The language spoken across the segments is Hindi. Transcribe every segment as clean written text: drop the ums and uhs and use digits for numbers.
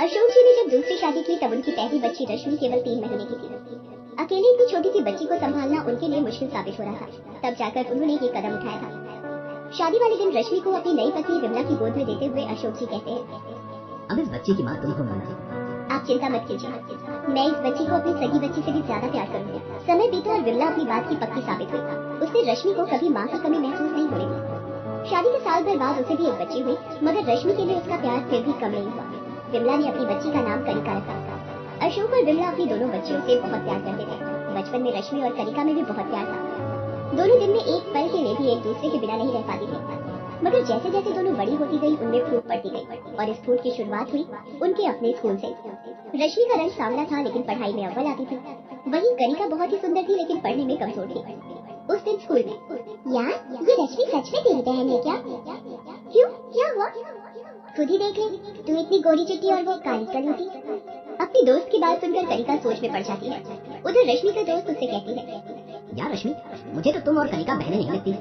अशोक जी ने जब दूसरी शादी की तब उनकी पहली बच्ची रश्मि केवल 3 महीने की थी। अकेले इतनी छोटी सी बच्ची को संभालना उनके लिए मुश्किल साबित हो रहा था। तब जाकर उन्होंने ये कदम उठाया था। शादी वाले दिन रश्मि को अपनी नई पत्नी विमला की गोद में देते हुए अशोक जी कहते हैं, अब इस बच्ची की माँ तुम हो ना। आप चिंता मत कीजिए, मैं इस बच्ची को अपनी सगी बच्ची से भी ज्यादा प्यार करूंगी। समय बीता और विमला अपनी बात की पक्की साबित हुई। उसने रश्मि को कभी माँ की कमी महसूस नहीं होने दी। शादी के साल भर बाद उसे भी एक बच्ची हुई, मगर रश्मि के लिए उसका प्यार फिर भी कम नहीं हुआ। विमला ने अपनी बच्ची का नाम कनिका रखा। अशोक और विमला अपनी दोनों बच्चियों से बहुत प्यार करते थे। बचपन में रश्मि और कनिका में भी बहुत प्यार था। दोनों दिन में एक पल के लिए भी एक दूसरे के बिना नहीं रह पाती थी। मगर जैसे जैसे दोनों बड़ी होती गई उनमें फूट पड़ती गई और इस फूट की शुरुआत हुई उनके अपने स्कूल से। रश्मि का रंग सांवला था लेकिन पढ़ाई में अव्वल आती थी। वहीं कनिका बहुत ही सुंदर थी लेकिन पढ़ने में कमजोर थी। उस दिन स्कूल में, यार ये रश्मि सच में तेरी बहन है क्या? क्यों, क्या हुआ? खुद ही देख ले, तू इतनी गोरी चिट्टी और वो काली कली थी। अपनी दोस्त की बात सुनकर कनिका सोच में पड़ जाती है। उधर रश्मि का दोस्त उससे कहती है, यार रश्मि, मुझे तो तुम और कनिका बहनें नहीं लगती।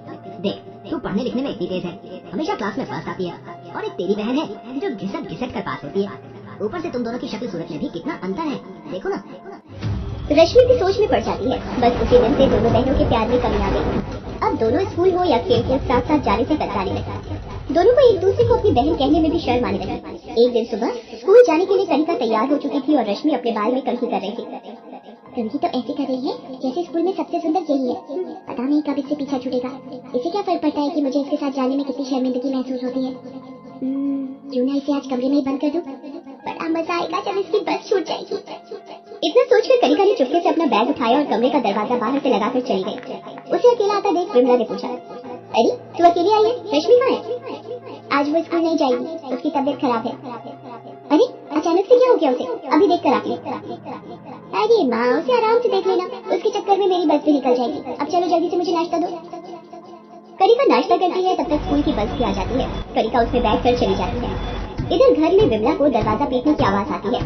देख, तू पढ़ने लिखने में इतनी तेज है, हमेशा क्लास में फर्स्ट आती है, और एक तेरी बहन है जो घिसट घिसट कर पास होती है। ऊपर से तुम दोनों की शक्ल सूरत में भी कितना अंतर है, देखो ना। रश्मि की सोच में पड़ जाती है। बस उसी दिन से दोनों बहनों के प्यार में कमी आ गई। अब दोनों स्कूल हो या खेल कूद साथ साथ जाने से कतराने लगे। दोनों को एक दूसरे को अपनी बहन कहने में भी शर्म आने लगी। एक दिन सुबह स्कूल जाने के लिए कनिका तैयार हो चुकी थी और रश्मि अपने बाल में कंघी कर रही थी। कंघी तो ऐसे कर रही है जैसे स्कूल में सबसे सुंदर यही है। पता नहीं कब इससे पीछा छूटेगा। इसे क्या फर्क पड़ता है कि मुझे इसके साथ जाने में कितनी शर्मिंदगी महसूस होती है। क्यों ना इसे आज कमरे में ही बंद कर दूं? बड़ा मजा आएगा जब इसकी बस छूट जाएगी। इतना सोचकर कनिका ने चुपके से अपना बैग उठाया और कमरे का दरवाजा बाहर से लगाकर चली गई। उसे अकेला आता देख विमला ने पूछा, अरे तू अकेली आई है, रश्मि कहाँ है? आज वो स्कूल नहीं जाएगी, उसकी तबीयत खराब है। अरे अचानक से क्या हो गया उसे? अभी देख कर आती। अरे माँ, उसे आराम से देख लेना, उसके चक्कर में मेरी बस भी निकल जाएगी। अब चलो जल्दी से मुझे नाश्ता दो। कनिका नाश्ता करती है, तब तक स्कूल की बस भी आ जाती है। कनिका उसमें बैठ कर चली जाती है। इधर घर में विमला को दरवाजा पीटने की आवाज आती है।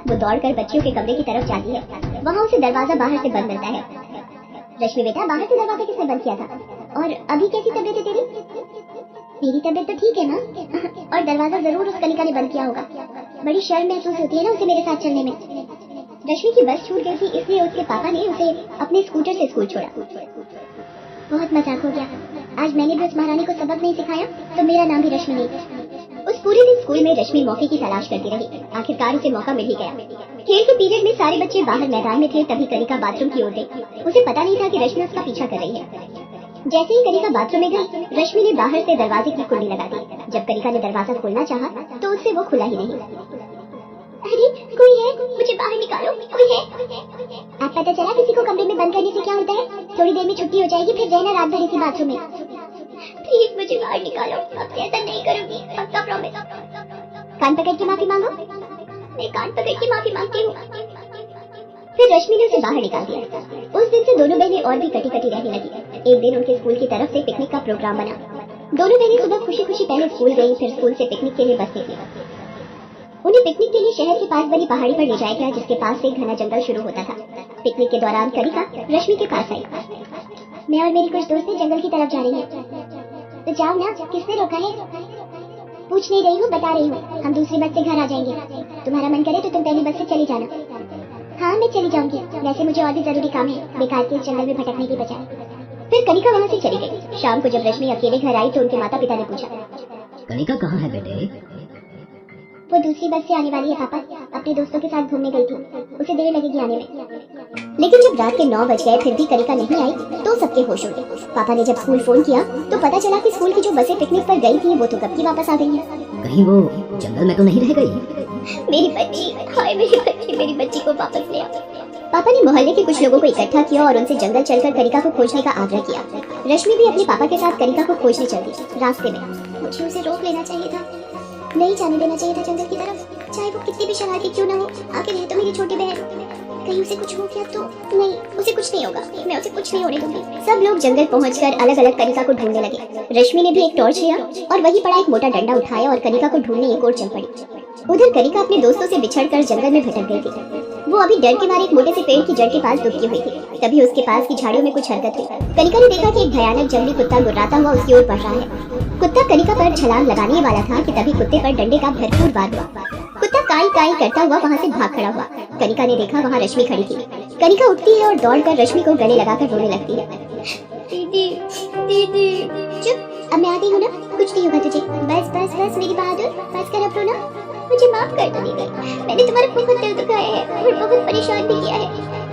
वो दौड़कर बच्चियों के कमरे की तरफ जाती है। वहाँ उसे दरवाजा बाहर से बंद मिलता है। रश्मि बेटा, बाहर से दरवाजा किसने बंद किया था? और अभी कैसी तबीयत है तेरी? मेरी तबीयत तो ठीक है ना। और दरवाजा जरूर उस कनिका ने बंद किया होगा। बड़ी शर्म महसूस होती है ना उसे मेरे साथ चलने में। रश्मि की बस छूट गई थी, इसलिए उसके पापा ने उसे अपने स्कूटर से स्कूल छोड़ा। बहुत मजाक हो गया। आज मैंने भी उस महारानी को सबक नहीं सिखाया तो मेरा नाम भी रश्मि नहीं। उस पूरे दिन स्कूल में रश्मि मौके की तलाश करती रही। आखिरकार उसे मौका मिल ही गया। खेल के पीरियड में सारे बच्चे बाहर मैदान में थे, तभी कनिका बाथरूम की ओर गई। उसे पता नहीं था कि रश्मि उसका पीछा कर रही है। जैसे ही कनिका बाथरूम में गई, रश्मि ने बाहर से दरवाजे की कुंडी लगा दी। जब कनिका ने दरवाजा खोलना चाहा तो उससे वो खुला ही नहीं। अरे कोई है, मुझे बाहर निकालो, कोई है। आप पता चला किसी को कमरे में बंद करने से क्या होता है? थोड़ी देर में छुट्टी हो जाएगी, फिर रहना रात भर इसी बाथरूम में। प्लीज मुझे बाहर निकालो, अब से ऐसा नहीं करूंगी, पक्का प्रॉमिस। कान पकड़ के माफी मांगो। मैं कान पकड़ के माफी मांगती हूँ। फिर रश्मि ने उसे बाहर निकाल दिया। उस दिन से दोनों बहनें और भी कटी कटी रहने लगी। एक दिन उनके स्कूल की तरफ से पिकनिक का प्रोग्राम बना। दोनों बहनें सुबह खुशी खुशी पहले स्कूल गई, फिर स्कूल से पिकनिक के लिए बस निकली। उन्हें पिकनिक के लिए शहर के पास बनी पहाड़ी पर ले जाया गया, जिसके पास से घना जंगल शुरू होता था। पिकनिक के दौरान कनिका रश्मि के पास आई। मैं और मेरी कुछ दोस्तें जंगल की तरफ जा रही हैं। तो जाओ ना, किसने रोका है? पूछ नहीं रही हूँ, बता रही हूँ। हम दूसरी बस से घर आ जाएंगे। तुम्हारा मन करे तो तुम पहली बस से चली जाना। हाँ मैं चली जाऊंगी, वैसे मुझे और भी जरूरी काम है, बेकार के इस जंगल में भटकने की बजाय। फिर कनिका वहाँ से चली गई। शाम को जब रश्मि अकेले घर आई तो उनके माता पिता ने पूछा, कनिका कहाँ है बेटे? वो दूसरी बस से आने वाली है पापा, अपने दोस्तों के साथ घूमने गई थी, उसे देर लगेगी आने में। लेकिन जब रात के 9 बज गए फिर भी कनिका नहीं आई तो सबके होश उड़ गए। पापा ने जब स्कूल फोन किया तो पता चला कि स्कूल की जो बसें पिकनिक पर गई थी वो तो कब की वापस आ गई हैं। कहीं वो जंगल में तो नहीं रह गई? मेरी बच्ची, हाय मेरी बच्ची को वापस ले आओ। पापा ने मोहल्ले के कुछ लोगों को इकट्ठा किया और उनसे जंगल चलकर कनिका को खोजने का आग्रह किया। रश्मि भी अपने पापा के साथ कनिका को खोजने चल दी। रास्ते में मुझे उसे रोक लेना चाहिए था, नहीं जाने देना चाहिए था जंगल की तरफ, चाहे वो कितनी भी शरारती क्यों ना हो। आखिर है तो मेरी छोटी बहन, कहीं उसे कुछ हो गया तो? नहीं, उसे कुछ नहीं होगा, मैं उसे कुछ नहीं होने दूंगी। सब लोग जंगल पहुंचकर अलग अलग कनिका को ढूंढने लगे। रश्मि ने भी एक टॉर्च लिया और वहीं पड़ा एक मोटा डंडा उठाया और कनिका को ढूंढने एक ओर चल पड़ी। उधर कनिका अपने दोस्तों से बिछड़कर जंगल में भटक गई थी। वो अभी डर के मारे एक मोटे से पेड़ की जड़ के पास दुबकी हुई थी। तभी उसके पास की झाड़ियों में कुछ हरकत हुई। कनिका ने देखा कि एक भयानक जंगली कुत्ता गुर्राता हुआ उसकी ओर बढ़ रहा है। कुत्ता कनिका पर छलांग लगाने वाला था कि तभी कुत्ते पर डंडे का भरपूर वार हुआ। कुत्ता काई काई करता हुआ वहाँ से भाग खड़ा हुआ। कनिका ने देखा वहाँ रश्मि खड़ी थी। कनिका उठती है और दौड़कर रश्मि को गले लगाकर रोने लगती है। दीदी दीदी। चुप, अब मैं आ गई हूँ ना, कुछ नहीं होगा तुझे। बस बस बस मेरी बहादुर, बस कर अब रोना। मुझे माफ कर दो दीदी, मैंने तुम्हारा बहुत दिल दुखाया है और बहुत परेशान भी किया है।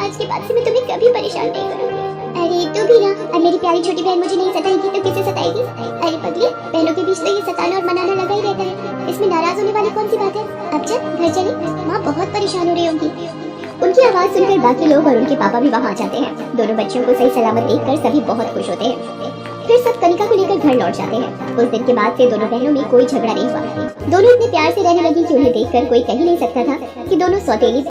आज के बाद से मैं तुम्हें कभी परेशान नहीं करूँगी। अरे तू भी ना, अब मेरी प्यारी छोटी बहन मुझे नहीं सताएगी तो किसे सताएगी? अरे पगली, बहनों के बीच तो ये सताना और मनाना लगा ही रहता है, इसमें नाराज होने वाली कौन सी बात है? अब चल घर चली, माँ बहुत परेशान हो रही होंगी। उनकी आवाज सुनकर बाकी लोग और उनके पापा भी वहाँ आ जाते हैं। दोनों बच्चियों को सही सलामत देखकर सभी बहुत खुश होते हैं। फिर सब कनिका को लेकर घर लौट जाते हैं। उस दिन के बाद से दोनों बहनों में कोई झगड़ा नहीं हुआ। दोनों इतने प्यार से रहने लगी कि उन्हें देखकर कोई कह ही नहीं सकता था कि दोनों सौतेली